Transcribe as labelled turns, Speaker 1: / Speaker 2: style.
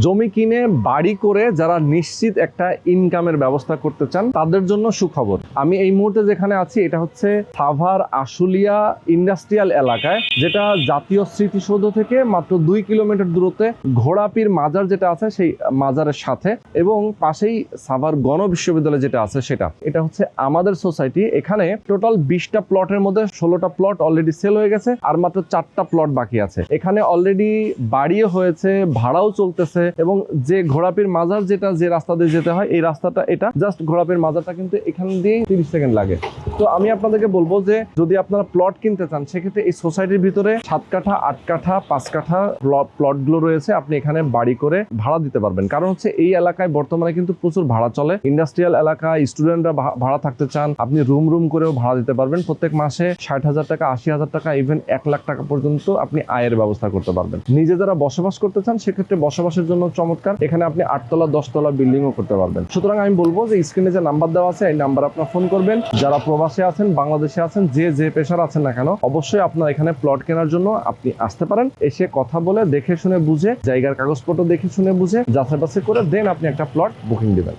Speaker 1: জমি কিনে বাড়ি করে যারা নিশ্চিত একটা ইনকামের ব্যবস্থা করতে চান তাদের জন্য সুখবর। আমি এই মুহূর্তে যেখানে আছি এটা হচ্ছে সাভার আশুলিয়া ইন্ডাস্ট্রিয়াল এলাকায়, যেটা জাতীয় স্মৃতিসৌধ থেকে মাত্র 2 কিলোমিটার দূরত্বে ঘোড়াপীর মাজার যেটা আছে সেই মাজারের সাথে, এবং পাশেই সাভার গণ বিশ্ববিদ্যালয় যেটা আছে সেটা। এটা হচ্ছে আমাদের সোসাইটি। এখানে টোটাল 20টা প্লটের মধ্যে 16টা প্লট অলরেডি সেল হয়ে গেছে, আর মাত্র 4টা প্লট বাকি আছে। এখানে অলরেডি বাড়িও হয়েছে, ভাড়াও চলতেছে, এবং যে ঘোড়াপীর মাজার যেটা যে রাস্তা দিয়ে যেতে হয় এই রাস্তাটা, এটা জাস্ট ঘোড়াপীর মাজারটা কিন্তু এখান দিয়ে 30 সেকেন্ড লাগে। তো আমি আপনাদেরকে বলবো যে যদি আপনারা প্লট কিনতে চান সেক্ষেত্রে এই সোসাইটির ভিতরে 7 কাঠা 8 কাঠা 5 কাঠা প্লটগুলো রয়েছে, আপনি এখানে বাড়ি করে ভাড়া দিতে পারবেন। কারণ হচ্ছে এই এলাকায় বর্তমানে কিন্তু প্রচুর ভাড়া চলে। ইন্ডাস্ট্রিয়াল এলাকা, স্টুডেন্টরা ভাড়া থাকতে চান, আপনি রুম করেও ভাড়া দিতে পারবেন। প্রত্যেক মাসে 60,000 টাকা, 80,000 টাকা, ইভেন 1 লাখ টাকা পর্যন্ত আপনি আয়ের ব্যবস্থা করতে পারবেন। নিজে যারা বসবাস করতে চান সেক্ষেত্রে বসবাসের জন্য চমৎকার। এখানে আপনি 8 তলা 10 তলা বিল্ডিংও করতে পারবেন। সুতরাং আমি বলবো যে স্ক্রিনে যে নাম্বার দেওয়া আছে এই নাম্বার আপনার ফোন করবেন। যারা প্রবাসে আছেন, বাংলাদেশে আছেন, যে পেশার আছেন না কেন, অবশ্যই আপনার এখানে প্লট কেনার জন্য আপনি আসতে পারেন। এসে কথা বলে দেখে শুনে বুঝে, জায়গার কাগজপত্র দেখে শুনে বুঝে যাচাই বাছাই করে দেন আপনি একটা প্লট বুকিং দিবেন।